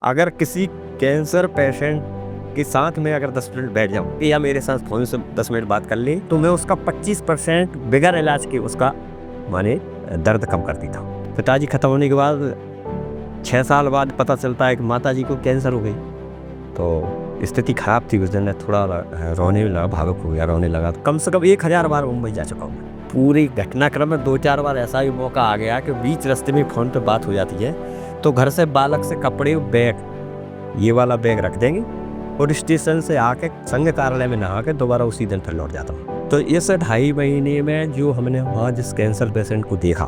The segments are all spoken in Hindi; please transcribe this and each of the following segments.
अगर किसी कैंसर पेशेंट के साथ में अगर 10 मिनट बैठ जाऊं या मेरे साथ फ़ोन से 10 मिनट बात कर ले तो मैं उसका 25% बगैर इलाज के उसका माने दर्द कम कर देता हूँ। पिताजी ख़त्म होने के बाद 6 साल बाद पता चलता है कि माताजी को कैंसर हो गई। तो स्थिति ख़राब थी उस दिन, मैं थोड़ा रोने लगा, भावुक हो गया, रोने लगा। कम से कम 1000 बार मुंबई जा चुका हूँ। पूरी घटनाक्रम में 2-4 बार ऐसा भी मौका आ गया कि बीच रास्ते में फ़ोन पे बात हो जाती है तो घर से बालक से कपड़े, बैग, ये वाला बैग रख देंगे और स्टेशन से आके संघ कार्यालय में नहा के दोबारा उसी दिन फिर लौट जाता हूँ। तो इस 2.5 महीने में जो हमने वहाँ जिस कैंसर पेशेंट को देखा,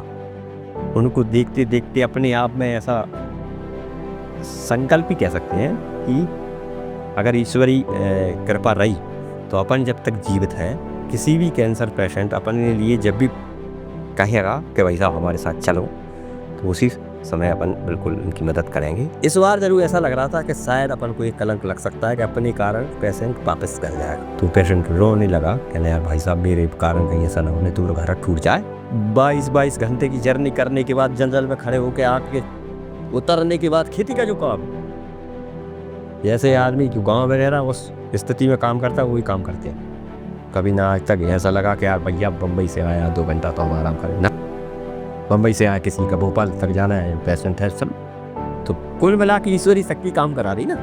उनको देखते देखते अपने आप में ऐसा संकल्प ही कह सकते हैं कि अगर ईश्वरी कृपा रही तो अपन जब तक जीवित है किसी भी कैंसर पेशेंट अपने लिए जब भी कहेगा कि भाई साहब हमारे साथ चलो तो उसी समय अपन बिल्कुल उनकी मदद करेंगे। इस बार जरूर ऐसा लग रहा था कि शायद अपन को एक कलंक लग सकता है कि अपने कारण पेशेंट वापस कर जाएगा। तो पेशेंट रोने लगा, कहने यार भाई साहब मेरे कारण कहीं ऐसा ना होने तो घर टूट जाए। 22 घंटे की जर्नी करने के बाद जंगल में खड़े होकर आके उतरने के बाद खेती का जो काम, जैसे आदमी जो गाँव में रह रहा उस स्थिति में काम करता है वही काम करते हैं। कभी ना आज तक ऐसा लगा कि यार भैया बम्बई से आया 2 घंटा तो हम आराम करें ना, बम्बई से आया किसी का भोपाल तक जाना है, पेशेंट है सब। तो कुल मिला के ईश्वरी शक्ति काम करा रही ना,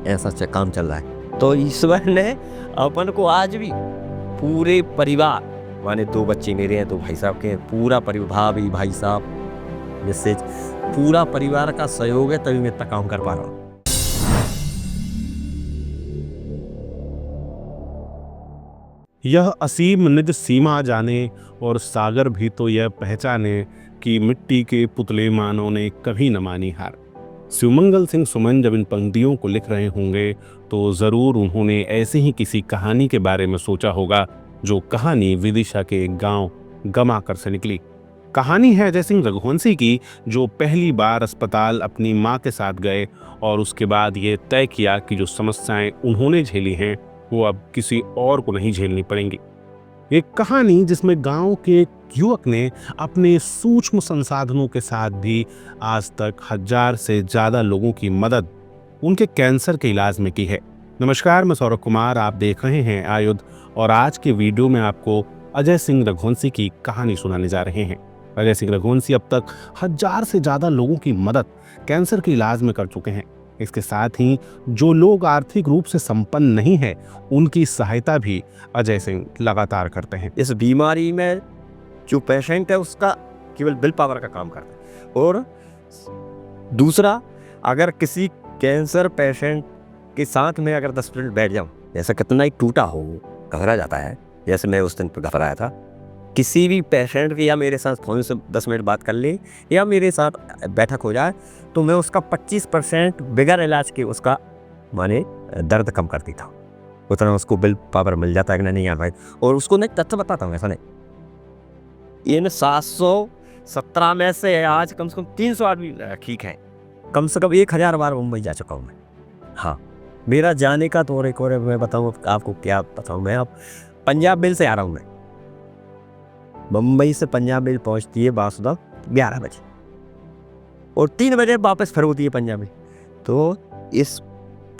ऐसा काम चल रहा है। तो ईश्वर ने अपन को आज भी पूरे परिवार, माने 2 बच्चे मेरे हैं, 2 भाई साहब के, पूरा परिवार भी भाई साहब जिससे पूरा परिवार का सहयोग है तभी मैं इतना काम कर पा रहा हूँ। यह असीम निज सीमा जाने और सागर भी तो यह पहचाने कि मिट्टी के पुतले मानों ने कभी न मानी हार। शिवमंगल सिंह सुमन जब इन पंक्तियों को लिख रहे होंगे तो जरूर उन्होंने ऐसे ही किसी कहानी के बारे में सोचा होगा जो कहानी विदिशा के एक गांव गमाकर से निकली। कहानी है अजय सिंह रघुवंशी की, जो पहली बार अस्पताल अपनी मां के साथ गए और उसके बाद ये तय किया कि जो समस्याएं उन्होंने झेली हैं वो अब किसी और को नहीं झेलनी पड़ेंगी। एक कहानी जिसमें गांव के युवक ने अपने सूक्ष्म संसाधनों के साथ भी आज तक 1000 से ज्यादा लोगों की मदद उनके कैंसर के इलाज में की है। नमस्कार, मैं सौरभ कुमार, आप देख रहे हैं आयुध, और आज के वीडियो में आपको अजय सिंह रघुवंशी की कहानी सुनाने जा रहे हैं। अजय सिंह रघुवंशी अब तक 1000 से ज्यादा लोगों की मदद कैंसर के इलाज में कर चुके हैं। इसके साथ ही जो लोग आर्थिक रूप से संपन्न नहीं है उनकी सहायता भी अजय सिंह लगातार करते हैं। इस बीमारी में जो पेशेंट है उसका केवल विल पावर का काम करता है। और दूसरा, अगर किसी कैंसर पेशेंट के साथ में अगर 10 मिनट बैठ जाऊं, जैसा कितना ही टूटा हो घबरा जाता है, जैसे मैं उस दिन पर घबराया था, किसी भी पेशेंट की या मेरे साथ फ़ोन से 10 मिनट बात कर ले या मेरे साथ बैठक हो जाए तो मैं उसका 25% बगैर इलाज के उसका माने दर्द कम कर देता हूँ। उतना उसको बिल पावर मिल जाता है कि नहीं यार भाई। और उसको नहीं तथ्य बताता हूँ, ऐसा नहीं, इन 717 में से आज कम से कम 300 आदमी ठीक हैं। कम से कम 1000 बार मुंबई जा चुका हूँ मैं। हाँ, मेरा जाने का तो एक और मैं बताऊँ आपको, क्या बताऊँ मैं, अब पंजाब मेल से आ रहा हूँ मैं। मुंबई से पंजाब मेल पहुंचती है बासुदा 11 बजे और 3 बजे वापस फिर होती है पंजाब में। तो इस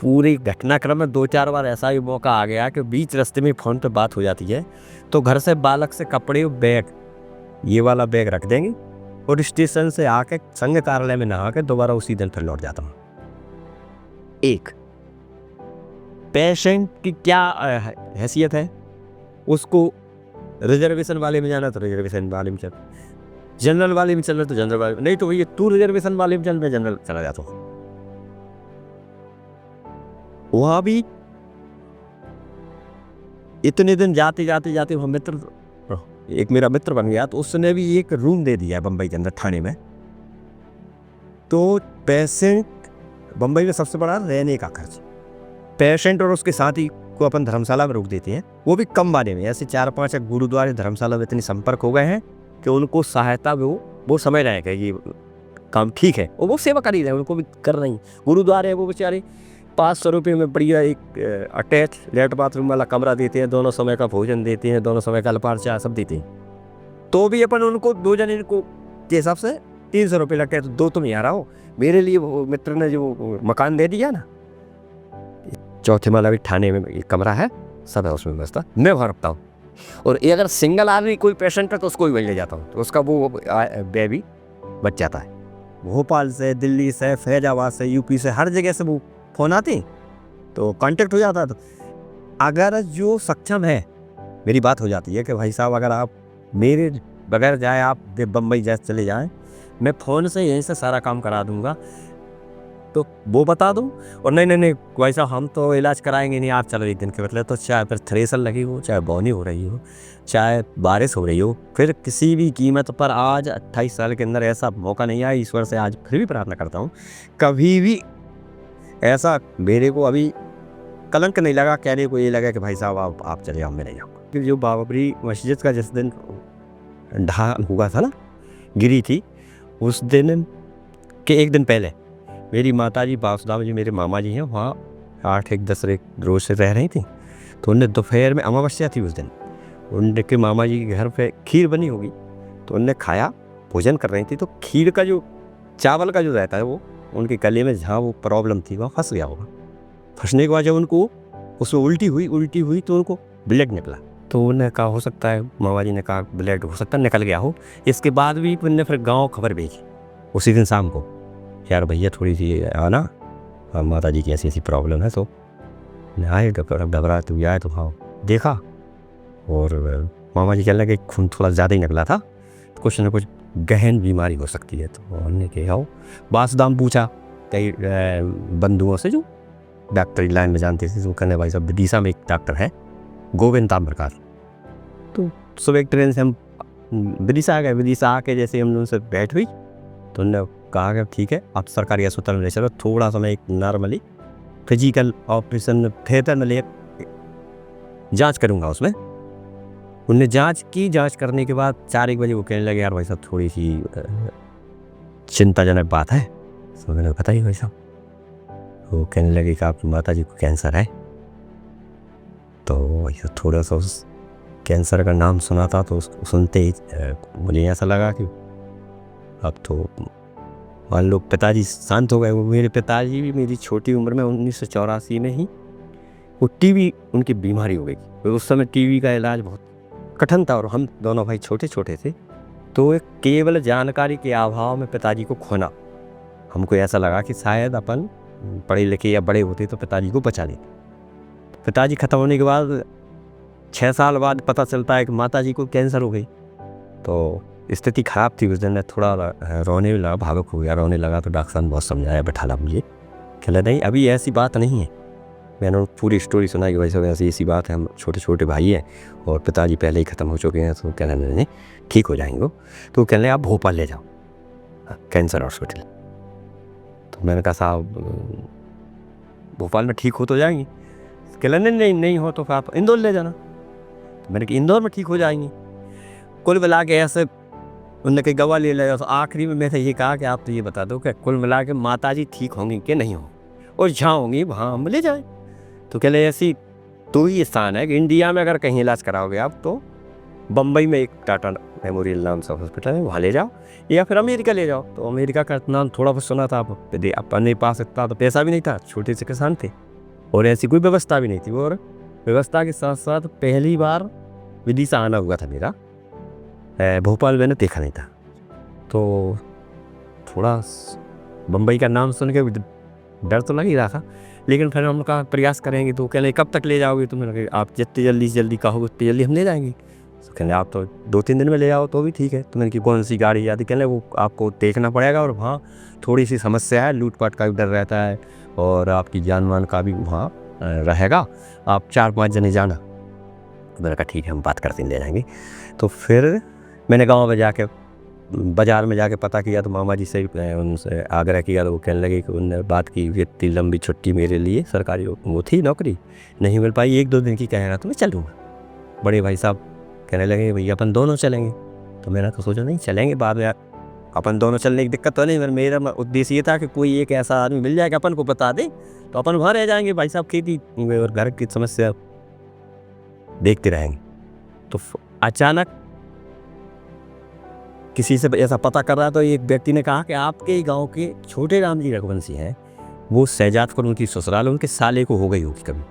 पूरी घटनाक्रम में 2-4 बार ऐसा भी मौका आ गया कि बीच रास्ते में फ़ोन पे बात हो जाती है तो घर से बालक से कपड़े, बैग, ये वाला बैग रख देंगे और स्टेशन से आके संघ कार्यालय में नहा के दोबारा उसी दिन फिर लौट जाता हूँ। एक पेशेंट की क्या हैसियत है, उसको रिजर्वेशन वाले में जाना तो रिजर्वेशन वाले में चल, जनरल वाले में चलना तो जनरल वाले में, नहीं तो ये तू रिजर्वेशन वाले में चल, मैं जनरल चला जाता हूँ। वहाँ भी इतने दिन जाते जाते जाते वहाँ मित्र, एक मेरा मित्र बन गया तो उसने भी एक रूम दे दिया बम्बई के अंदर थाने में। तो पेशेंट, बम्बई में सबसे बड़ा रहने का खर्च, पेशेंट और उसके साथी को अपन धर्मशाला में रोक देते हैं, वो भी कम वाले में। ऐसे 4-5 गुरुद्वारे धर्मशाला में इतनी संपर्क हो गए हैं कि उनको सहायता वो समझ रहे हैं कि ये काम ठीक है और वो सेवा कर ही रहे हैं, उनको भी कर रही हैं। गुरुद्वारे वो बेचारे 500 रुपये में बढ़िया एक अटैच लेट बाथरूम वाला कमरा देते हैं, दोनों समय का भोजन देते हैं, दोनों समय का अल्पाहार चाय सब देते हैं। तो भी अपन उनको 2 जने को के हिसाब से 300 रुपये लगते हैं तो 2 तुम यहाँ रहो। मेरे लिए वो मित्र ने जो मकान दे दिया ना, चौथे माला भी थाने में एक कमरा है, सब है उसमें व्यवस्था, मैं वहाँ रखता हूँ। और ये अगर सिंगल आदमी कोई पेशेंट है तो उसको भी वही ले जाता हूँ, तो उसका वो बेबी बच जाता है। भोपाल से, दिल्ली से, फैजाबाद से, यूपी से, हर जगह से वो फ़ोन आते तो कांटेक्ट हो जाता है। तो अगर जो सक्षम है, मेरी बात हो जाती है कि भाई साहब अगर आप मेरे बगैर जाए, आप बम्बई जैसे चले जाएँ, मैं फ़ोन से यहीं से सारा काम करा दूँगा, तो वो बता दूँ। और नहीं भाई साहब हम तो इलाज कराएंगे नहीं, आप चलो एक दिन के बदले। तो चाहे फिर थ्रेसर लगी हो, चाहे बोनी हो रही हो, चाहे बारिश हो रही हो, फिर किसी भी कीमत पर आज 28 साल के अंदर ऐसा मौका नहीं आया। ईश्वर से आज फिर भी प्रार्थना करता हूँ, कभी भी ऐसा मेरे को अभी कलंक नहीं लगा, कहने को ये लगा कि भाई साहब आप चले जाओ, मैं नहीं जाऊँगा। कि जो बाबरी मस्जिद का जिस दिन ढहा हुआ था ना, गिरी थी, उस दिन के एक दिन पहले मेरी माताजी बासुदा जी, मेरे मामा जी हैं, वहाँ 8-10 रोज से रह रही थी। तो उनने दोपहर में, अमावस्या थी उस दिन, उनके मामा जी के घर पे खीर बनी होगी, तो उनने खाया, भोजन कर रही थी, तो खीर का जो चावल का जो रहता है वो उनके गले में जहाँ वो प्रॉब्लम थी वहाँ फंस गया होगा। फंसने के बाद जब उनको उसमें उल्टी हुई तो उनको ब्लड निकला। तो उन्होंने कहा हो सकता है, मामा जी ने कहा ब्लड हो सकता है निकल गया हो। इसके बाद भी उनने फिर गाँव खबर भेजी उसी दिन शाम को, यार भैया थोड़ी सी आना, माता जी की ऐसी प्रॉब्लम है। तो आए डॉक्टर, अब घबरा तो आए तो हाँ देखा, और मामा जी कहने लगे खून थोड़ा ज़्यादा ही निकला था, तो कुछ ना कुछ गहन बीमारी हो सकती है। तो हमने कहा आओ, बासुदाम पूछा कई बंधुओं से जो डॉक्टरी लाइन में जानते थे, तो कहने भाई साहब विदिशा में एक डॉक्टर है गोविंद ताम्रकार। तो सुबह एक ट्रेन से हम विदिशा आ गए। विदिशा आके जैसे हम उनसे बैठ हुई तो उन्होंने कहा कि ठीक है आप सरकारी अस्पताल में ले चलो, थोड़ा सा मैं एक नॉर्मली फिजिकल ऑपरेशन थिएटर में ले जांच करूंगा। उसमें उनने जांच की, जांच करने के बाद 4-1 बजे वो कहने लगे यार भाई साहब थोड़ी सी चिंताजनक बात है। तो मैंने बताई भाई साहब, वो कहने लगे कि आपकी माता जी को कैंसर है। तो थोड़ा सा उस कैंसर का नाम सुना था तो उसको सुनते ही मुझे ऐसा लगा कि अब तो मान लो पिताजी शांत हो गए। वो मेरे पिताजी भी मेरी छोटी उम्र में 1984 में ही वो टीबी उनकी बीमारी हो गई। तो उस समय टीबी का इलाज बहुत कठिन था और हम दोनों भाई छोटे छोटे थे, तो एक केवल जानकारी के अभाव में पिताजी को खोना, हमको ऐसा लगा कि शायद अपन पढ़े लिखे या बड़े होते तो पिताजी को बचा लेते। पिताजी खत्म होने के बाद 6 साल बाद पता चलता है कि माता जी को कैंसर हो गई। तो स्थिति ख़राब थी उस दिन, मैं थोड़ा रोने लगा, भावुक हो गया, रोने लगा। तो डॉक्टर साहब ने बहुत समझाया, बैठाला मुझे, कहला नहीं अभी ऐसी बात नहीं है। मैंने पूरी स्टोरी सुनाई कि भाई साहब ऐसी बात है, हम छोटे छोटे भाई हैं और पिताजी पहले ही ख़त्म हो चुके हैं। तो कहना नहीं ठीक हो जाएंगे वो। तो कहने आप भोपाल ले जाओ कैंसर हॉस्पिटल। तो मैंने कहा साहब भोपाल में ठीक हो तो जाएंगी। कहला नहीं हो तो फिर आप इंदौर ले जाना। तो मैंने कहा इंदौर में ठीक हो जाएंगी। कुल मिला के ऐसे उनने कहीं गवाह ले लिया। तो आखिरी में मैंने ये कहा कि आप तो ये बता दो कि कुल मिला के माता जी ठीक होंगी कि नहीं होंगी, और जहाँ होंगी वहाँ हम ले जाएं। तो कहले ऐसी तो ही स्थान है कि इंडिया में अगर कहीं इलाज कराओगे आप तो बम्बई में एक टाटा मेमोरियल नाम से हॉस्पिटल है, वहाँ ले जाओ, या फिर अमेरिका ले जाओ। तो अमेरिका का नाम थोड़ा बहुत सुना था, अपने पास इतना तो पैसा भी नहीं था, छोटे से किसान थे और ऐसी कोई व्यवस्था भी नहीं थी। और व्यवस्था के साथ साथ पहली बार विदिशा आना हुआ था मेरा, भोपाल मैंने देखा नहीं था। तो थोड़ा बम्बई का नाम सुन के डर तो लग ही रहा था, लेकिन फिर हम कहा प्रयास करेंगे। तो कहले कब तक ले जाओगे? तो मैंने कहा आप जितनी जल्दी से जल्दी कहोगे उतनी जल्दी हम ले जाएंगे। तो कहले आप तो 2-3 दिन में ले आओ तो भी ठीक है। तो मैंने कि कौन सी गाड़ी आती? कहले वो आपको देखना पड़ेगा और वहाँ थोड़ी सी समस्या है, लूटपाट का भी डर रहता है और आपकी जान मान का भी वहाँ रहेगा, आप 4-5 जने जाना। तो मैंने कहा ठीक है हम बात करते हैं ले जाएंगे। तो फिर मैंने गाँव में जाके बाज़ार में जाके पता किया, तो मामा जी से उनसे आग्रह किया। तो वो कहने लगे कि उनने बात की इतनी लंबी छुट्टी मेरे लिए सरकारी वो थी नौकरी नहीं मिल पाई, 1-2 दिन की कहेगा तो मैं चलूँगा। बड़े भाई साहब कहने लगे भैया अपन दोनों चलेंगे। तो मैंने तो सोचा नहीं चलेंगे बाद में, अपन दोनों चलने की दिक्कत तो नहीं। मेरा उद्देश्य ये था कि कोई एक ऐसा आदमी मिल जाए कि अपन को बता दे तो अपन वहाँ रह जाएंगे। भाई साहब खेती और घर की समस्या देखते रहेंगे। तो अचानक किसी से ऐसा पता कर रहा तो एक व्यक्ति ने कहा कि आपके ही गांव के छोटे राम जी रघुवंशी हैं, वो शहजाद पर उनकी ससुराल उनके साले को हो गई होगी कभी,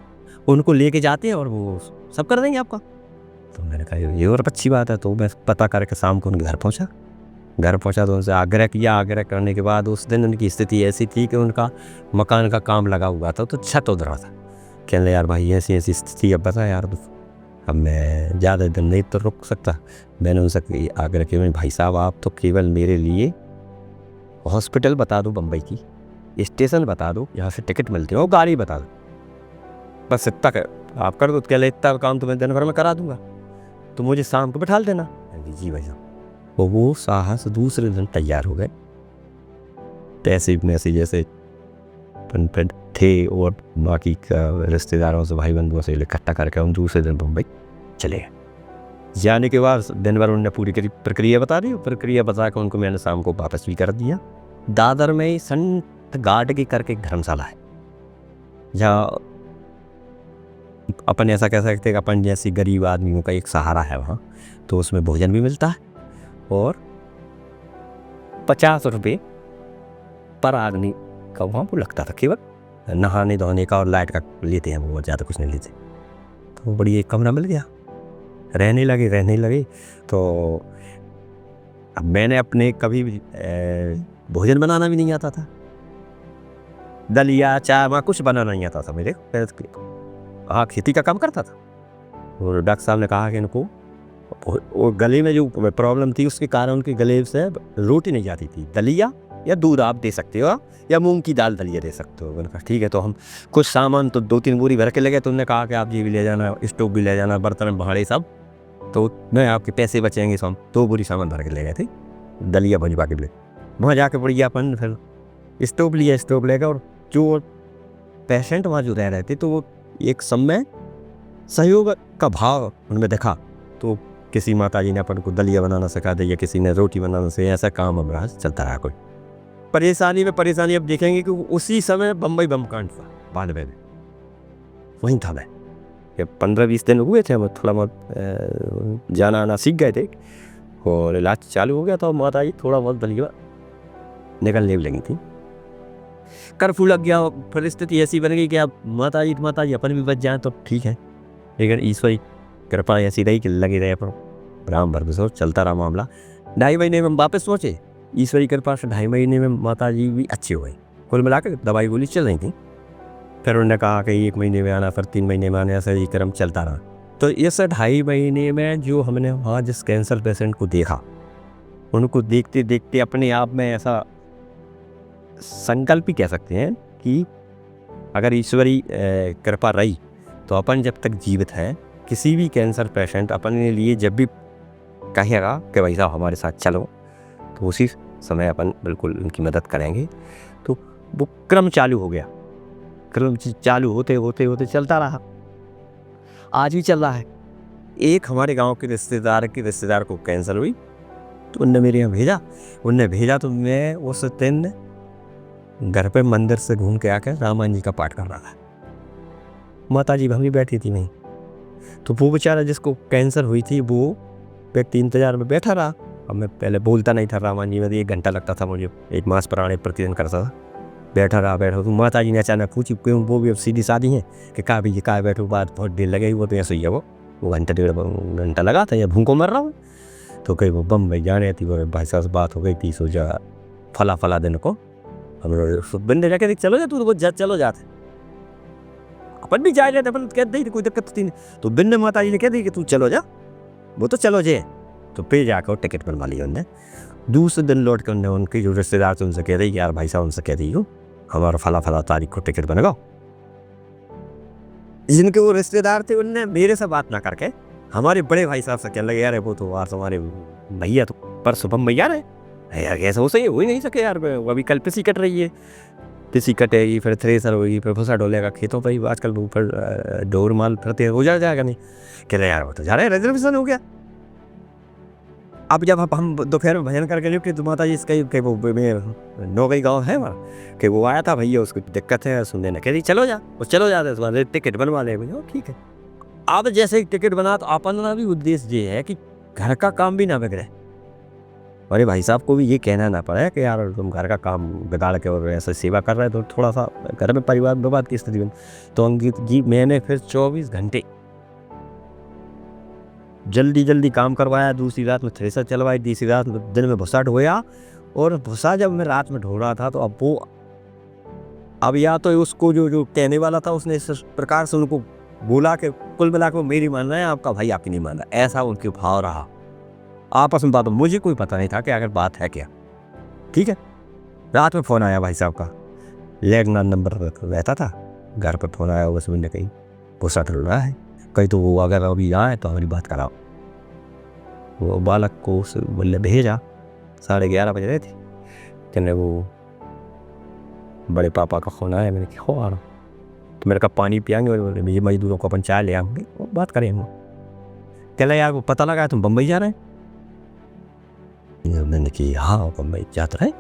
उनको लेके जाते हैं और वो सब कर देंगे आपका। तो मैंने कहा ये और अच्छी बात है। तो मैं पता करके शाम को उनके घर पहुंचा तो उनसे आग्रह किया। आग्रह करने के बाद उस दिन उनकी स्थिति ऐसी थी कि उनका मकान का काम लगा हुआ था तो छत उधरा था। कहने यार भाई ऐसी ऐसी स्थिति, अब बता यार, अब मैं ज़्यादा दिन नहीं तो रुक सकता। मैंने उनसे आग्रह किया, भाई साहब आप तो केवल मेरे लिए हॉस्पिटल बता दो, बम्बई की स्टेशन बता दो, यहाँ से टिकट मिलती है, वो गाड़ी बता दो, बस इतना आप कर दो। क्या इतना काम तो मैं दिन भर में करा दूंगा, तो मुझे शाम को बैठा देना। जी भाई साहब। वो साहस दूसरे दिन तैयार हो गए, पैसे मैसे जैसे थे और बाकी रिश्तेदारों से भाई बंधुओं से इकट्ठा करके हम दूसरे दिन मुंबई चले गए। जाने के बाद दिन भर उन्होंने पूरी प्रक्रिया बता दी। प्रक्रिया बता के उनको मैंने शाम को वापस भी कर दिया। दादर में ही संत गार्ड की करके एक धर्मशाला है, जहाँ अपन ऐसा कह सकते हैं कि अपन जैसी गरीब आदमियों का एक सहारा है वहाँ। तो उसमें भोजन भी मिलता है और 50 रुपये पर आदमी का वहाँ वो लगता था, केवल नहाने धोने का और लाइट का लेते हैं, वो ज़्यादा कुछ नहीं लेते। तो बड़ी एक कमरा मिल गया, रहने लगे। तो अब मैंने अपने कभी भोजन बनाना भी नहीं आता था, दलिया चाय वहाँ कुछ बनाना नहीं आता था मेरे। हाँ, खेती का काम करता था। और डॉक्टर साहब ने कहा कि इनको वो गले में जो प्रॉब्लम थी उसके कारण उनके गले से रोटी नहीं जाती थी। दलिया या दूध आप दे सकते हो या मूंग की दाल दलिया दे सकते हो। मैंने कहा ठीक है। तो हम कुछ सामान तो 2-3 बोरी भर के ले गए। तो उन्होंने कहा कि आप ये भी ले जाना, स्टोव भी ले जाना, बर्तन भाड़े सब, तो नहीं आपके पैसे बचेंगे। सो हम 2 बोरी सामान भर के ले गए थे, दलिया भंजवा के लिए। वहाँ जाके बढ़िया अपन फिर स्टोव ले गए। और जो पेशेंट वहाँ जो रह रहे थे तो वो एक समय सहयोग का भाव उनमें देखा। तो किसी माता जी ने अपन को दलिया बनाना सिखा दिया, किसी ने रोटी बनाना सिखाया। ऐसा काम हमारा चलता रहा। कोई परेशानी अब देखेंगे कि उसी समय बम्बई बम कांड था 92 में, वहीं था मैं। 15-20 दिन हुए थे, हम थोड़ा बहुत जाना आना सीख गए थे और इलाज चालू हो गया था। माता जी थोड़ा बहुत दलिया निकलने लगी थी। कर्फ्यू लग गया, परिस्थिति ऐसी बन गई कि अब माता जी अपन भी बच जाएं तो ठीक है, लेकिन ईश्वरी कृपा ऐसी रही कि लगे रहे अपन राम भर बसो। चलता रहा मामला। 2.5 महीने में हम वापस पहुँचे। ईश्वरी कृपा से 2.5 महीने में माता जी भी अच्छी हो गई। कुल मिलाकर दवाई गोली चल रही थी। फिर उन्होंने कहा कि 1 महीने में आना, फिर 3 महीने में आना, ऐसा ही क्रम चलता रहा। तो इस 2.5 महीने में जो हमने वहाँ जिस कैंसर पेशेंट को देखा, उनको देखते देखते अपने आप में ऐसा संकल्प ही कह सकते हैं कि अगर ईश्वरी कृपा रही तो अपन जब तक जीवित हैं, किसी भी कैंसर पेशेंट अपने लिए जब भी कहेगा कि भाई साहब हमारे साथ चलो, तो उसी समय अपन बिल्कुल उनकी मदद करेंगे। तो वो क्रम चालू हो गया। क्रम चालू होते होते चलता रहा, आज भी चल रहा है। एक हमारे गांव के रिश्तेदार को कैंसर हुई, तो उनने मेरे यहाँ भेजा। तो मैं उस दिन घर पे मंदिर से घूम के आकर रामायण जी का पाठ कर रहा था। माता जी भी बैठी थी नहीं। तो वो बेचारा जिसको कैंसर हुई थी वो व्यक्ति इंतजार में बैठा रहा। अब मैं पहले बोलता नहीं था रामायण जी में, 1 घंटा लगता था मुझे, 1 मास प्राणे प्रतिदिन करता था। बैठा रहा। तो माता जी ने अचानक पूछी, क्यों? वो भी अब सीधी सादी हैं कि कहा भैया कहा बैठो, बात बहुत देर लगे। वो तो ऐसे ही है, वो घंटा 1.5 घंटा लगा था, या भूखों मर रहा हूँ। तो कहीं वो बम्बई जाने थी, वो भाई साहब से बात हो गई थी। सो जा फला दिन को हम बंदे जाके चलो जा, तू तो चलो जाते अपन भी जा रहे थे, अपन कह दी कोई दिक्कत थी नहीं। तो बिन्ने माता जी ने कह दी कि तू चलो जा, वो तो चलो जे। तो फिर जाकर टिकट बनवा लिया उनने। दूसरे दिन लौट कर उनने उनके जो रिश्तेदार थे उनसे कह रही यार भाई साहब उनसे कह दी हो हमारा फला तारीख को टिकट बनेगा। जिनके वो रिश्तेदार थे उनने मेरे से बात ना करके हमारे बड़े भाई साहब से कहने लगे यार वो तो यार तुम्हारे भैया तो परसों बम्बई यार है यार, ऐसा हो सही हो ही नहीं सके यार, वो अभी कल पिसी कट रही है, पिसी कटेगी फिर थ्रेसर होगी फिर भूसा डोलेगा खेतों पर ही। आजकल ऊपर डोर माल फिरते हो जाएगा नहीं। कह रहे यार वो तो जा रहे हैं, रिजर्वेशन हो गया। अब जब हम दोपहर में भजन करके निपटे तो माता जी इसका वो नौगई गाँव है वहाँ कि वो आया था भैया, उसको दिक्कत है सुनने ने, कह रही चलो जा, वो चलो जाते तुम्हारे टिकट बनवा ले। ठीक है। अब जैसे टिकट बना तो अपना भी उद्देश्य ये है कि घर का काम भी ना बिगड़े, अरे भाई साहब को भी ये कहना ना पड़े कि यार तुम घर का काम बिगाड़ के और ऐसे सेवा कर रहे हो, तो थोड़ा सा घर में परिवार बर्बाद की स्थिति में। तो अंकित जी मैंने फिर 24 घंटे जल्दी जल्दी काम करवाया, दूसरी रात में थ्रेसर चलवाई, तीसरी रात में दिन में भूसा ढोया। और भूसा जब मैं रात में ढो रहा था तो अब या तो उसको जो जो कहने वाला था उसने इस प्रकार से उनको बोला कि कुल मिला के वो मेरी मान रहा है, आपका भाई आपकी नहीं मान रहा, ऐसा उनके भाव रहा आपस में। बात मुझे कोई पता नहीं था कि अगर बात है क्या। ठीक है, रात में फ़ोन आया भाई साहब का, लैंडलाइन नंबर रहता था, घर पर फ़ोन आया होगा, सुनने कहीं भूसा ढल रहा है, कहीं तो वो अगर अभी आए तो हमारी बात कराओ। वो बालक को उस बोले भेजा, 11:30 बज रहे थे, कहने वो बड़े पापा का फ़ोन आया। मैंने कहा हो आ रहा हूँ। तो मेरे कहा पानी पियांगे और ये मजदूरों को अपन चाय ले आएंगे और बात करेंगे। कहला यार वो पता लगा तुम बम्बई जा रहे हैं। मैंने कहा हाँ बम्बई जाता रहे।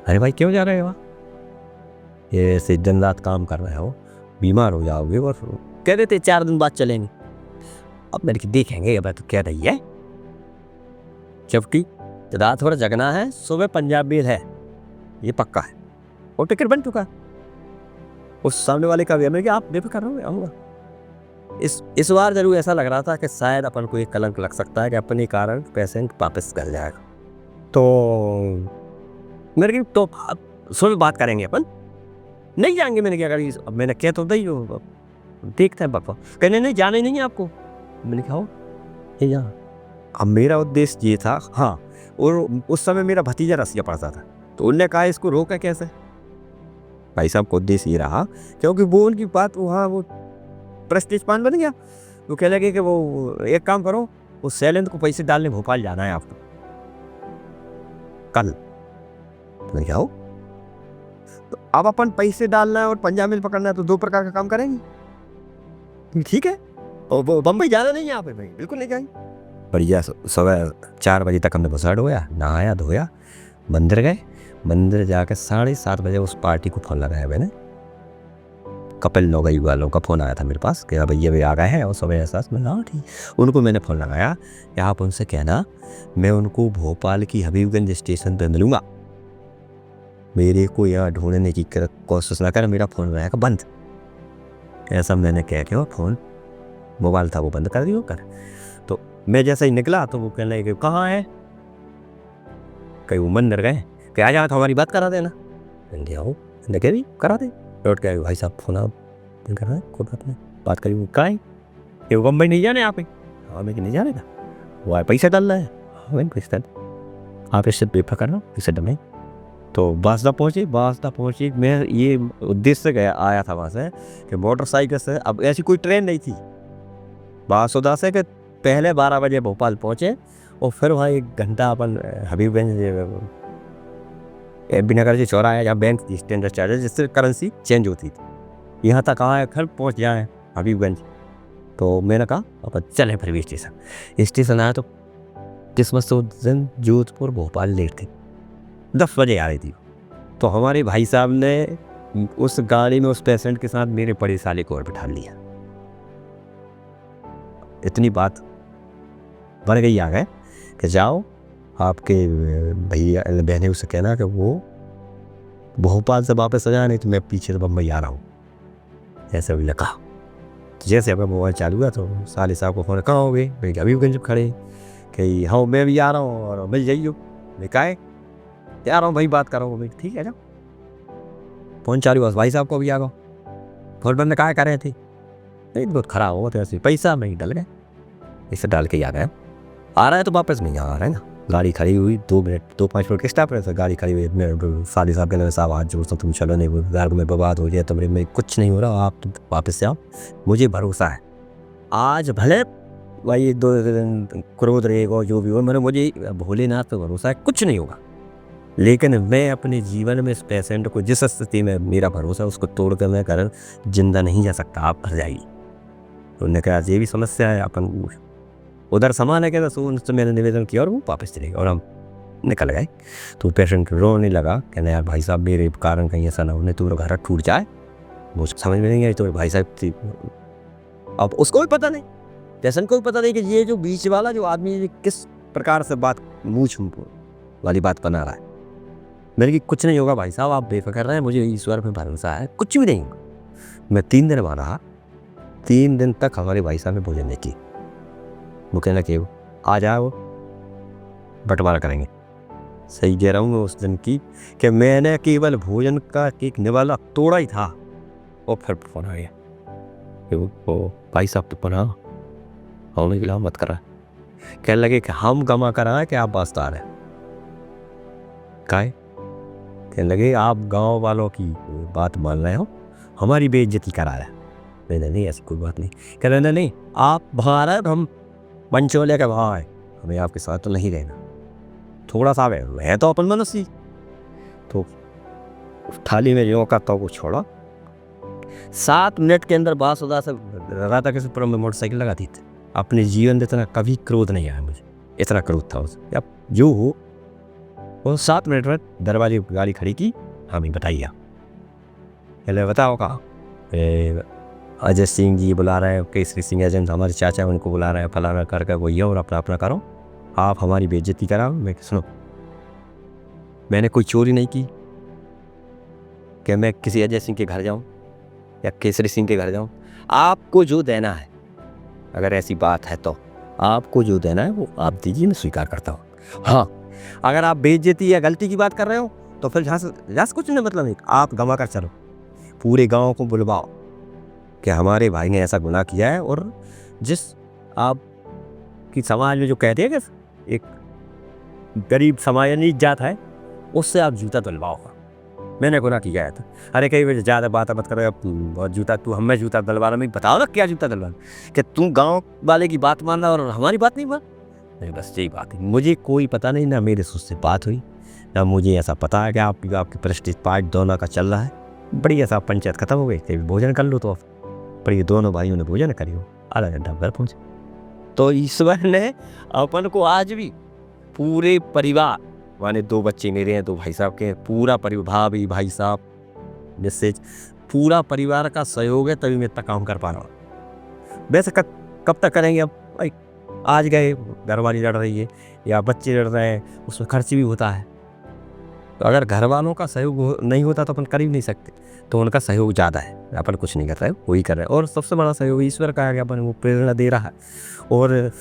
अरे भाई क्यों जा रहे हो? ये ऐसे दिन रात काम कर रहे हो, बीमार हो जाओगे। और कह रहे थे 4 दिन बाद चलेंगे। अब मैंने कहा देखेंगे, अब तो कह रही है, जबकि रात भर जगना है, सुबह पंजाब मेल है, ये पक्का है और टिकट बन चुका है। उस सामने वाले का भी है कि आप बेफिक्र रहो, आऊँगा। इस बार जरूर ऐसा लग रहा था कि शायद अपन को एक कलंक लग सकता है कि अपने कारण पेशेंट वापस कर जाएगा। तो मेरे की तो सुबह बात करेंगे, अपन नहीं जाएंगे। मैंने क्या करी, अब मैंने कह तो दी, देखते हैं बकवा। कहने नहीं जाना ही नहीं है आपको। मैंने कहा हो ये जा। अब मेरा उद्देश्य ये था, हाँ, और उस समय मेरा भतीजा रसिया पड़ता था, तो उनने कहा इसको रोका कैसे। भाई साहब को उद्देश्य ये रहा क्योंकि वो उनकी बात वहाँ वो प्रेस्टीज पान बन गया। वो कह लगे कि वो एक काम करो, वो शैलेंद्र को पैसे डालने भोपाल जाना है आपको कल। नहीं जाओ, तो अब अपन पैसे डालना है और पंजाब मेल पकड़ना है, तो 2 प्रकार का काम करेंगे। ठीक है, और बम्बई जाना नहीं है आप भाई, बिल्कुल नहीं जाएंगे। बढ़िया, सुबह 4 बजे तक हमने भुसा ढोया, नहाया धोया, मंदिर गए। मंदिर जाकर 7:30 बजे उस पार्टी को फ़ोन लगाया मैंने। कपिल नौगई वालों का फ़ोन आया था मेरे पास कि भैया वे आ गए हैं और सुबह एहसास में हाँ ठीक। उनको मैंने फ़ोन लगाया कि आप उनसे कहना मैं उनको भोपाल की हबीबगंज स्टेशन पर मिलूँगा, मेरे को यहाँ ढूंढने की कोशिश ना कर, मेरा फ़ोन रहेगा बंद। ऐसा मैंने कह के वो फ़ोन मोबाइल था वो बंद कर दिया कर। तो मैं जैसे ही निकला तो वो कहने लगे कहाँ है, कहीं वो मंदिर गए, कि आ जाओ तो हमारी बात करा देना। मैंने आओ, देखे भी करा दे। लौट के भाई साहब फ़ोन आप कर रहे हैं, कोई बात नहीं, बात करी। वो कहाँ है, ये वो बम्बई नहीं जाने आप ही। हाँ मैं नहीं जाने था, वो आए पैसे डाल रहा है। हाँ मैंने पैसे डाल, आप इससे बेफिक्र करना, पैसे डमे। तो बासदा पहुँची। मैं ये उद्देश्य से गया आया था वहाँ से कि मोटरसाइकिल से, अब ऐसी कोई ट्रेन नहीं थी बासुदा से, कि पहले 12 बजे भोपाल पहुँचे और फिर वहाँ 1 घंटा अपन हबीबगंज एबी नगर से चौराहा जहाँ बैंक थी स्टैंडर्ड चार्जर, जिससे करेंसी चेंज होती थी, यहाँ तक आए फिर पहुँच जाए हबीबगंज। तो मैंने कहा अपन चले फिर भी स्टेशन आया। तो किस्मत से उस दिन जोधपुर भोपाल लेट थी, 10 बजे आ रही थी। तो हमारे भाई साहब ने उस गाड़ी में उस पेशेंट के साथ मेरे बड़े साले को और बिठा लिया। इतनी बात बन गई आ गए कि जाओ आपके भैया बहने उसे कहना कि वो भोपाल से वापस आ जाए, नहीं तो मैं पीछे से बम्बई आ रहा हूँ, ऐसे भी लगा। तो जैसे अपना मोबाइल चालू हुआ तो साले साहब को फ़ोन, कहाँ हो गए भाई, हबीबगंज खड़े कि हाँ मैं भी आ रहा हूँ और मिल जाइयो। मैं कहा आ रहा हूँ भाई, बात कर रहा हूँ भाई, ठीक है जाओ। फ़ोन चालू हुआ, भाई साहब को भी आ गया फ़ोन बंद, कहा कर रहे थे, नहीं बहुत खराब हुआ तो ऐसे पैसा में ही डल गए, इसे डाल के आ गए। आ रहा है तो वापस नहीं आ रहा है ना, गाड़ी खड़ी हुई 2-5 मिनट के स्टॉप है, गाड़ी खड़ी हुई। मेरे साली साहब के साहब हाथ जोड़ता, तुम चलो नहीं, घर में बर्बाद हो जाए, तुम्हारे में कुछ नहीं हो रहा, आप वापस से आओ, मुझे भरोसा है। आज भले भाई 2 दिन क्रोध रहेगा जो भी हो, मैंने मुझे भोलेनाथ पर भरोसा है, कुछ नहीं होगा, लेकिन मैं अपने जीवन में इस पेशेंट को जिस स्थिति में मेरा भरोसा उसको तोड़ कर मैं कर जिंदा नहीं जा सकता, आप भर जाइए। तो उन्होंने कहा ये भी समस्या है, अपन उधर सामान है क्या, तो उनसे मैंने निवेदन किया और वो वापस चले गए और हम निकल गए। तो पेशेंट रोने लगा, कहना यार भाई साहब मेरे कारण कहीं ऐसा ना होने, तो घर टूट जाए, मुझे समझ में नहीं आई। तो भाई साहब थी, अब उसको भी पता नहीं, पेशेंट को भी पता नहीं कि ये जो बीच वाला जो आदमी किस प्रकार से बात मुँह वाली बात बना रहा है। मेरे की कुछ नहीं होगा भाई साहब, आप बेफिक्र रहें, मुझे ईश्वर पे भरोसा है, कुछ भी नहीं होगा। मैं 3 दिन वहाँ रहा, 3 दिन तक हमारे भाई साहब ने भोजन नहीं की। वो कहना कि आ जाओ बंटवारा करेंगे। सही कह रहा हूँ मैं उस दिन की कि मैंने केवल भोजन का एक निवाला तोड़ा ही था और फिर फोन आ गया कि वो भाई साहब तो पुनः होने के लिए मत करा। कहने लगे कि हम गमा करा है कि आप वास्तार हैं। काहे? कहने लगे आप गांव वालों की बात मान रहे हो, हमारी बेइज्जती करा रहे हैं। मैंने नहीं, ऐसी कोई बात नहीं। कह रहे नहीं, आप भारत, हम पंचोले के भाव है, हमें आपके साथ तो नहीं रहना। थोड़ा सा है तो अपन मनुष्य। तो थाली में जो का वो छोड़ा, 7 मिनट के अंदर बासुदा से राधा के ऊपर में मोटरसाइकिल लगा दी थी। अपने जीवन में इतना कभी क्रोध नहीं आया मुझे, इतना क्रोध था उसे। अब जो हो वो 7 मिनट में दरवाजे गाड़ी खड़ी की, हमें बताइए। पहले बताओ कहा अजय सिंह जी बुला रहे हैं, केसरी सिंह एजेंट हमारे चाचा उनको बुला रहे हैं, फलाना करके वो ये और अपना अपना करो, आप हमारी बेइज्जती कराओ। मैं सुनो, मैंने कोई चोरी नहीं की कि मैं किसी अजय सिंह के घर जाऊं या केसरी सिंह के घर जाऊं। आपको जो देना है, अगर ऐसी बात है तो आपको जो देना है वो आप दीजिए, मैं स्वीकार करता हूँ। हाँ, अगर आप बेइज्जती या गलती की बात कर रहे हो तो फिर जहाँ से कुछ नहीं, मतलब नहीं, आप गवा कर चलो, पूरे गाँव को बुलवाओ कि हमारे भाई ने ऐसा गुनाह किया है। और जिस आप की समाज में जो कहते हैं कि एक गरीब समाज नीच जात है, उससे आप जूता दिलवाओ। मैंने गुनाह किया है तो अरे कई बार ज़्यादा बात मत करो, बहुत जूता तू हमें जूता दिलवाना, मैं बताओ ना क्या जूता दिलवाना, कि तू गांव वाले की बात मान रहा और हमारी बात नहीं मान। नहीं, बस यही बात है। मुझे कोई पता नहीं, ना मेरे उससे बात हुई, ना मुझे ऐसा पता है कि आपकी प्रेस्टीज पार्ट दोनों का चल रहा है। बड़ी ऐसा पंचायत खत्म हो गई थी, भोजन कर लो तो पर ये दोनों भाइयों ने भोजन करियो, आधा घंटा घर पहुँचे। तो ईश्वर ने अपन को आज भी पूरे परिवार, माने 2 बच्चे मेरे हैं, 2 भाई साहब के, पूरा परिवार, भाभी भाई साहब, जिससे पूरा परिवार का सहयोग है तभी मैं इतना काम कर पा रहा हूँ। वैसे कब तक करेंगे? अब भाई आज गए, घरवाली लड़ रही है या बच्चे लड़ रहे हैं, उसमें खर्च भी होता है। तो अगर घर वालों का सहयोग नहीं होता तो अपन कर ही नहीं सकते, तो उनका सहयोग ज़्यादा है, अपन कुछ नहीं कर रहे, वही कर रहे हैं। और सबसे बड़ा सहयोग ईश्वर का है कि अपन वो प्रेरणा दे रहा है। और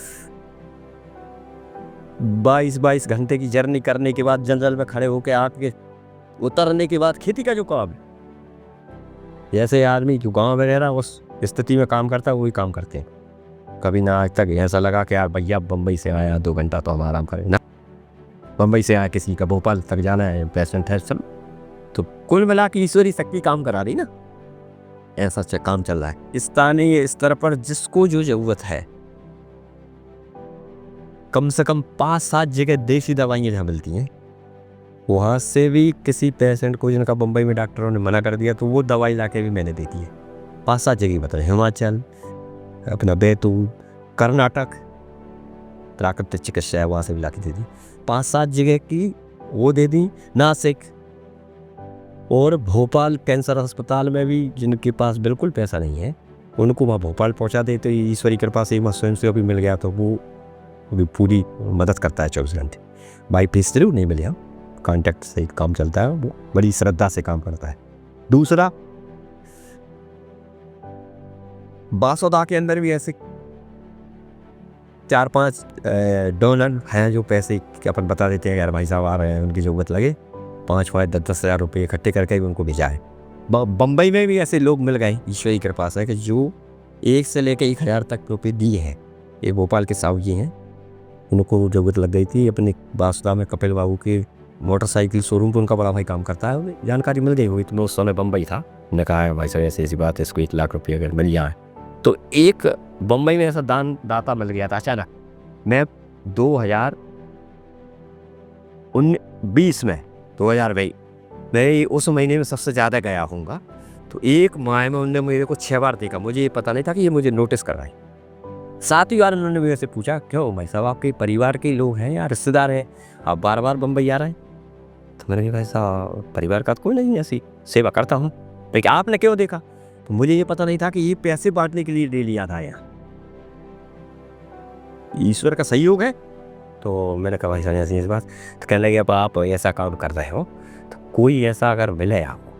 22 घंटे की जर्नी करने के बाद, जंगल में खड़े होकर आपके उतरने के बाद खेती का जो काम है, जैसे आदमी जो गाँव में रह रहा है उस स्थिति में काम करता है, वही काम करते हैं। कभी ना आज तक ऐसा लगा कि यार भैया बम्बई से आया 2 घंटा तो हम आराम करें, ना बम्बई से आया किसी का भोपाल तक जाना है, पेशेंट है, चलो। तो कुल मिला के ईश्वरी शक्ति काम करा रही ना, ऐसा काम चल रहा है। स्थानीय स्तर पर जिसको जो जरूरत है, कम से कम 5-7 जगह देसी दवाइयाँ जहाँ मिलती हैं, वहाँ से भी किसी पेशेंट को जिनका बम्बई में डॉक्टरों ने मना कर दिया तो वो दवाई लाके भी मैंने दे दी है। 5-7 जगह बता रहे, हिमाचल, अपना बैतूल, कर्नाटक, प्राकृतिक चिकित्सा है, वहाँ से भी ला के दे दी। 5-7 जगह की वो दे दी, नासिक और भोपाल कैंसर अस्पताल में भी जिनके पास बिल्कुल पैसा नहीं है उनको वहाँ भोपाल पहुँचा दे। तो ईश्वरी कृपा से स्वयं से अभी मिल गया, तो वो भी पूरी मदद करता है 24 घंटे। बाई फीस जरूर नहीं मिले, कॉन्टैक्ट से काम चलता है, वो बड़ी श्रद्धा से काम करता है। दूसरा, बासोदा के अंदर भी ऐसे 4-5 डोनर हैं जो पैसे अपन बता देते हैं, यार भाई साहब आ रहे हैं, उनकी ज़रूरत लगे, 5-10 हज़ार रुपये इकट्ठे करके उनको भेजा है। बम्बई में भी ऐसे लोग मिल गए, ईश्वरी कृपा से, कि जो 1 से लेकर 1 हज़ार तक रुपये दिए हैं। ये भोपाल के साहू जी हैं, उनको ज़रूरत लग गई थी। अपने बासुदा में कपिल बाबू के मोटरसाइकिल शोरूम पर उनका बड़ा भाई काम करता है, उन्हें जानकारी मिल गई हुई। तो मैं उस समय बम्बई था, उन्होंने कहा है भाई साहब ऐसी ऐसी बात है, इसको 1 लाख रुपये अगर मिल जाए। तो एक बम्बई में ऐसा दाता मिल गया था अचानक। मैं 2020 में 2020 मैं उस महीने में सबसे ज़्यादा गया हूँगा। तो एक माह में उन्होंने मेरे को 6 बार देखा, मुझे ये पता नहीं था कि ये मुझे नोटिस कर रहे हैं। 7वीं बार उन्होंने मेरे से पूछा, क्यों भाई साहब आपके परिवार के लोग हैं या रिश्तेदार हैं, आप बार बार बम्बई आ रहे हैं? तो मैंने कहा भाई साहब परिवार का तो कोई नहीं, ऐसी सेवा करता हूँ। लेकिन आपने क्यों देखा? तो मुझे ये पता नहीं था कि ये पैसे बांटने के लिए डेली आता है यहाँ। ईश्वर का सहयोग है तो मैंने कहा भाई साहब ऐसी इस बात, तो कहने लगे अब आप ऐसा काम कर रहे हो तो कोई ऐसा अगर मिले आपको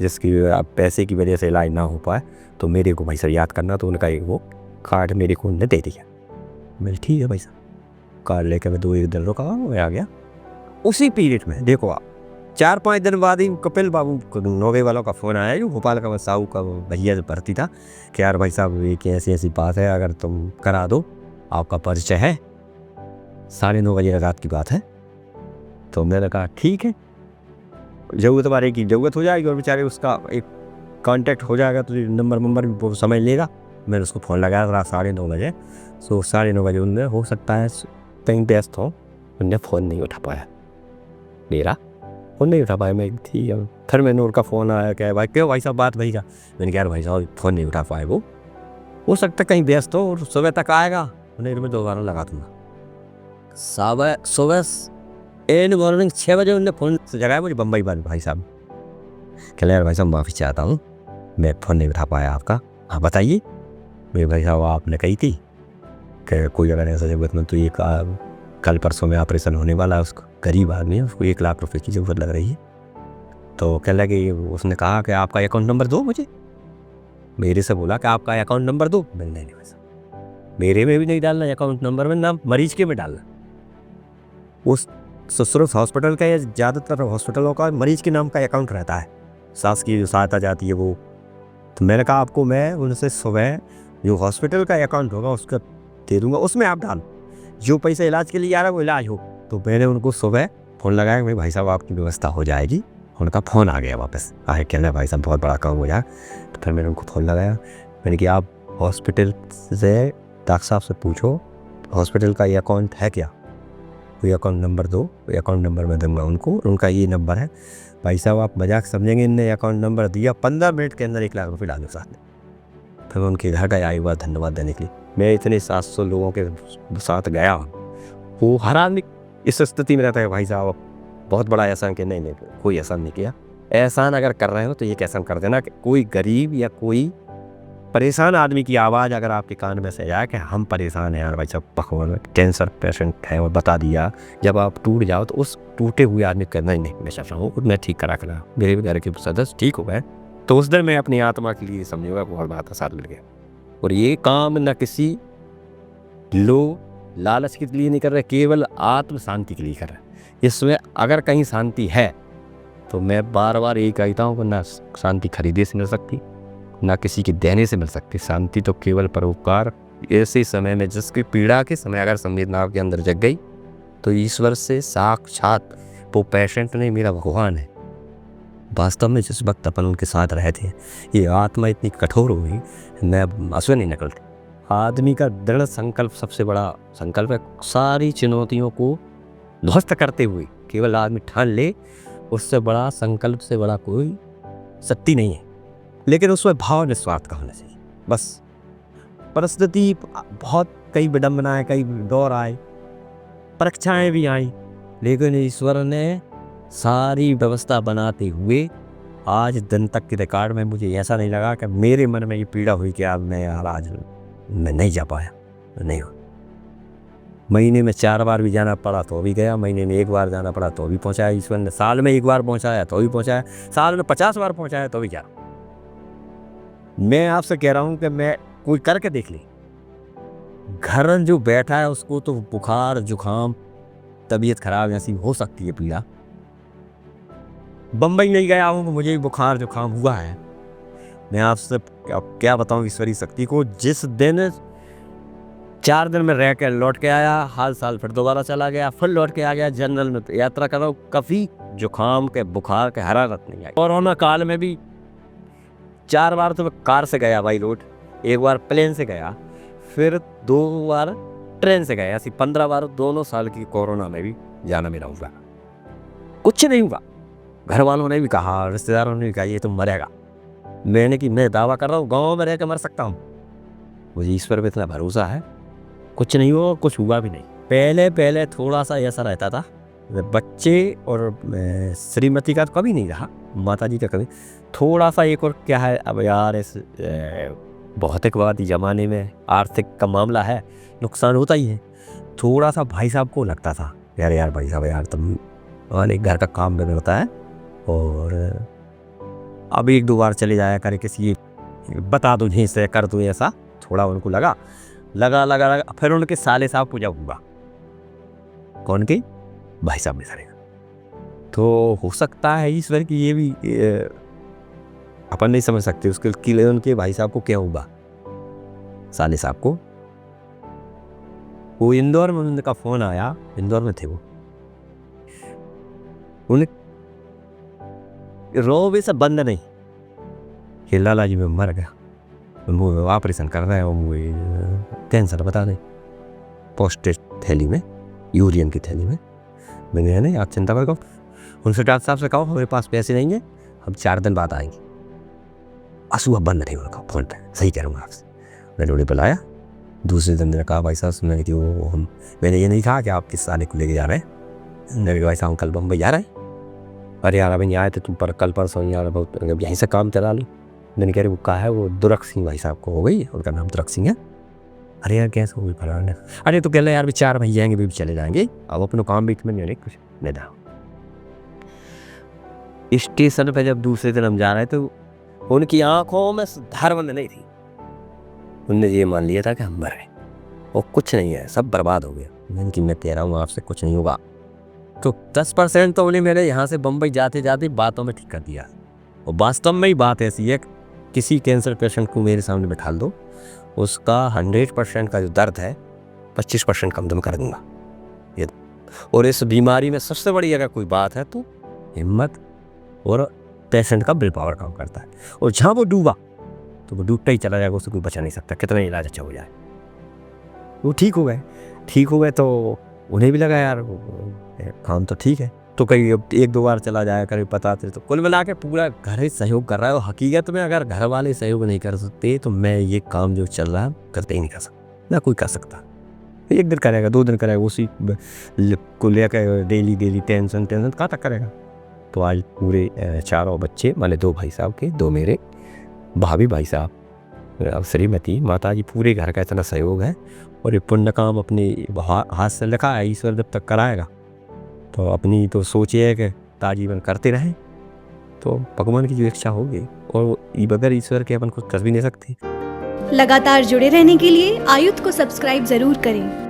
जिसकी आप पैसे की वजह से इलाज ना हो पाए तो मेरे को भाई साहब याद करना। तो उनका एक वो कार्ड मेरे को उन्होंने दे दिया। मैं ठीक है भाई साहब, कार्ड लेकर मैं 2-1 दिन रुका, मैं आ गया। उसी पीरियड में देखो आप 4-5 दिन बाद ही कपिल बाबू नोवे वालों का फ़ोन आया, जो भोपाल का साहू का भैया जो भर्ती था, कि यार भाई साहब ये कि ऐसी ऐसी बात है, अगर तुम करा दो, आपका परिचय है। 9:30 बजे रात की बात है। तो मैंने कहा ठीक है, ज़रूरत वाले की ज़रूरत हो जाएगी और बेचारे उसका एक कांटेक्ट हो जाएगा तो नंबर भी वो समझ लेगा। मैंने उसको फ़ोन लगाया रात 9:30 बजे। सो 9:30 बजे उनने हो सकता है कहीं व्यस्त हो, उनने फ़ोन नहीं उठा पाया मेरा, फ़ोन नहीं उठा पाया। मैं ठीक है, फिर मैंने उनका फ़ोन आया, क्या भाई क्यों भाई साहब बात भाई का, मैंने कहा यार भाई साहब फ़ोन नहीं उठा पाए, वो हो सकता है कहीं व्यस्त हो और सुबह तक आएगा, उन्हें मैं दोबारा लगा दूँगा। सुबह इन मॉर्निंग 6 बजे उन्होंने फ़ोन से जगाया मुझे, बम्बई वाले भाई साहब। कह यार भाई साहब माफ़ी चाहता हूँ, मैं फ़ोन नहीं उठा पाया आपका। हाँ बताइए। मेरे भाई साहब आपने कही थी कि कोई अगर ऐसा ज़रूरतमंद तो ये कल परसों में ऑपरेशन होने वाला है, उसको गरीब आदमी है, उसको 1 लाख रुपए की ज़रूरत लग रही है। तो कह लगे उसने कहा कि आपका अकाउंट नंबर दो मुझे, मेरे से बोला कि आपका अकाउंट नंबर दो। मैंने नहीं भाई साहब मेरे में भी नहीं डालना अकाउंट नंबर में, नाम मरीज के में डालना। उस ससुरस हॉस्पिटल का या ज़्यादातर हॉस्पिटलों का मरीज के नाम का अकाउंट रहता है, सास की जो सहायता जाती है वो। तो मैंने कहा आपको मैं उनसे सुबह जो हॉस्पिटल का अकाउंट होगा उसका दे दूंगा, उसमें आप डाल, जो पैसा इलाज के लिए आ रहा है वो इलाज हो। तो मैंने उनको सुबह फ़ोन लगाया कि भाई साहब आपकी व्यवस्था हो जाएगी। उनका फ़ोन आ गया वापस, आए कहना भाई साहब बहुत बड़ा काम हो जाए। तो फिर मैंने उनको फ़ोन लगाया, मैंने कहा आप हॉस्पिटल से डॉक्टर साहब से पूछो हॉस्पिटल का ये अकाउंट है क्या, कोई अकाउंट नंबर दो, कोई अकाउंट नंबर मैं दूंगा उनको, उनका ये नंबर है। भाई साहब आप मजाक समझेंगे, इनने अकाउंट नंबर दिया, 15 मिनट के अंदर 1 लाख रुपये डाले साथ में। फिर मैं उनके घर गया एक बार धन्यवाद देने के लिए। मैं इतने 700 लोगों के साथ गया, वो हर आदमी इस स्थिति में रहता है भाई साहब बहुत बड़ा एहसान कि नहीं कोई एहसान नहीं किया। एहसान अगर कर रहे हो तो ये एहसान कर देना कि कोई गरीब या कोई परेशान आदमी की आवाज़ अगर आपके कान में से जाए कि हम परेशान हैं यार भाई साहब, भगवान कैंसर पेशेंट है, और बता दिया, जब आप टूट जाओ तो उस टूटे हुए आदमी को नहीं मैं चाहता हूँ मैं ठीक करा मेरे घर के सदस्य ठीक हो गए, तो उस दिन मैं अपनी आत्मा के लिए समझूंगा बहुत बड़ा आसार मिल गया। और ये काम न किसी लालच के लिए नहीं कर रहे, केवल आत्म शांति के लिए कर रहे। इसमें अगर कहीं शांति है तो मैं बार बार यही कहता हूँ कि ना शांति खरीदे से मिल सकती, ना किसी के देने से मिल सकती। शांति तो केवल परोपकार। ऐसे समय में जिसकी पीड़ा के समय अगर संवेदना के अंदर जग गई तो ईश्वर से साक्षात वो पेशेंट नहीं, मेरा भगवान है। वास्तव में जिस वक्त अपन उनके साथ रहे थे, ये आत्मा इतनी कठोर हो गई, मैं आंसू नहीं निकलते। आदमी का दृढ़ संकल्प सबसे बड़ा संकल्प है। सारी चुनौतियों को ध्वस्त करते हुए केवल आदमी ठान ले, उससे बड़ा संकल्प से बड़ा कोई शक्ति नहीं है। लेकिन उसमें भाव निस्वार्थ का होना चाहिए। बस परिस्थिति बहुत कई विडम्बनाएं, कई दौर आए, परीक्षाएं भी आई, लेकिन ईश्वर ने सारी व्यवस्था बनाते हुए आज दिन तक के रिकॉर्ड में मुझे ऐसा नहीं लगा कि मेरे मन में ये पीड़ा हुई कि अब मैं यार आज मैं नहीं जा पाया, नहीं हो। महीने में 4 बार भी जाना पड़ा तो भी गया, महीने में 1 बार जाना पड़ा तो भी पहुंचाया ईश्वर ने, साल में 1 बार पहुंचाया तो भी पहुंचाया, साल में 50 बार पहुंचाया तो भी जा। मैं आपसे कह रहा हूं कि मैं कोई करके देख ली, घर जो बैठा है उसको तो बुखार जुखाम तबीयत खराब ऐसी हो सकती है पीड़ा। बम्बई नहीं गया हूँ, मुझे बुखार जुखाम हुआ है। मैं आपसे क्या बताऊँ ईश्वरी शक्ति को। जिस दिन 4 दिन में रह कर लौट के आया, हाल साल फिर दोबारा चला गया, फिर लौट के आ गया, जनरल में यात्रा कर रहा हूँ, कभी जुखाम के बुखार के हरारत नहीं आई। कोरोना काल में भी 4 बार तो मैं कार से गया बाई रोड, 1 बार प्लेन से गया, फिर 2 बार ट्रेन से गया, ऐसी 15 बार दोनों साल की कोरोना में भी जाना मेरा हुआ, कुछ नहीं हुआ। घर वालों ने भी कहा, रिश्तेदारों ने भी कहा ये तुम मरेगा। मैंने कि मैं दावा कर रहा हूँ गाँव में रह कर मर सकता हूँ, मुझे ईश्वर पे इतना भरोसा है, कुछ नहीं हुआ, कुछ हुआ भी नहीं। पहले थोड़ा सा ऐसा रहता था, बच्चे और श्रीमती का तो कभी नहीं रहा, माता जी का कभी थोड़ा सा। एक और क्या है, अब यार इस भौतिकवादी ज़माने में आर्थिक का मामला है, नुकसान होता ही है, थोड़ा सा भाई साहब को लगता था यार भाई साहब यार तुम एक घर का काम बिगड़ता है, और अब 1-2 बार चले जाया करे किसी, बता दो झीस से कर दो ऐसा, थोड़ा उनको लगा। फिर उनके साले साहब को जब हुआ, कौन के भाई साहब में सरेगा, तो हो सकता है ईश्वर की ये भी अपन नहीं समझ सकते उसके किले उनके भाई साहब को क्या हुआ, साले साहब को। वो इंदौर में उनका फोन आया, इंदौर में थे वो, उन्हें रो भी सब बंद नहीं कि लाला जी में मर गया, मुँह ऑपरेशन कर रहे हैं, वो कैंसर बता दें, पोस्टेज थैली में, यूरियन की थैली में। मैंने नहीं, आप चिंता मत करो, उनसे डॉक्टर साहब से कहो हमारे पास पैसे नहीं है, हम 4 दिन बाद आएंगे। आंसू अब बंद नहीं उनका फोन पे, सही कह रहा हूँ आपसे। मैंने उन्हें बुलाया, दूसरे दिन ने कहा भाई साहब सुना कि वो हम, मैंने ये नहीं कहा कि आप किस साले को लेके जा रहे हैं, मेरे भाई साहब कल बम्बई जा रहे हैं। अरे यार अभी नहीं आए थे तुम पर, कल परसों यार बहुत यहीं से काम चला लो। मैंने कह रहे वो कहा है, वो दुरख सिंह भाई साहब को हो गई, उनका नाम दुरख सिंह है। अरे यार कैसे हो गई फलाना, अरे तो कह रहे यार भी 4 भैया आएंगे, भी चले जाएंगे, अब अपने काम बीच में नहीं कुछ नहीं था। स्टेशन पे जब दूसरे दिन हम जा रहे तो उनकी आंखों में धारबंद नहीं थी, उनने ये मान लिया था कि हम मर गए, वो कुछ नहीं है, सब बर्बाद हो गया। मैं कह रहा हूँ आपसे कुछ नहीं होगा। तो 10% तो उन्हें मेरे यहाँ से बम्बई जाते जाते बातों में ठीक कर दिया। और वास्तव में ही बात ऐसी है, किसी कैंसर पेशेंट को मेरे सामने बैठा दो, उसका 100% का जो दर्द है 25% कम दम कर दूंगा ये। और इस बीमारी में सबसे बड़ी अगर कोई बात है तो हिम्मत और पेशेंट का विल पावर काम करता है। और जहाँ वो डूबा तो वो डूबता ही चला जाएगा, उससे कोई बचा नहीं सकता, कितना इलाज अच्छा हो जाए। वो ठीक हो गए तो उन्हें भी लगा यार काम तो ठीक है, तो कहीं 1-2 बार चला जाया करे बताते। तो कुल मिला के पूरा घर ही सहयोग कर रहा है। और हकीकत में अगर घर वाले सहयोग नहीं कर सकते तो मैं ये काम जो चल रहा है करते ही नहीं कर सकता, ना कोई कर सकता। 1 दिन करेगा, 2 दिन करेगा, उसी को लेकर डेली टेंशन कहाँ तक करेगा। तो आज पूरे 4 बच्चे, माने 2 भाई साहब के, 2 मेरे, भाभी भाई साहब, श्रीमती माता जी, पूरे घर का इतना सहयोग है। और ये पुण्य काम अपने हाथ से लिखा है, ईश्वर जब तक कराएगा तो अपनी तो सोचिए कि ताजीवन करते रहें, तो भगवान की जो इच्छा होगी, और बगैर ईश्वर के अपन कुछ कर भी नहीं सकते। लगातार जुड़े रहने के लिए आयुध को सब्सक्राइब जरूर करें।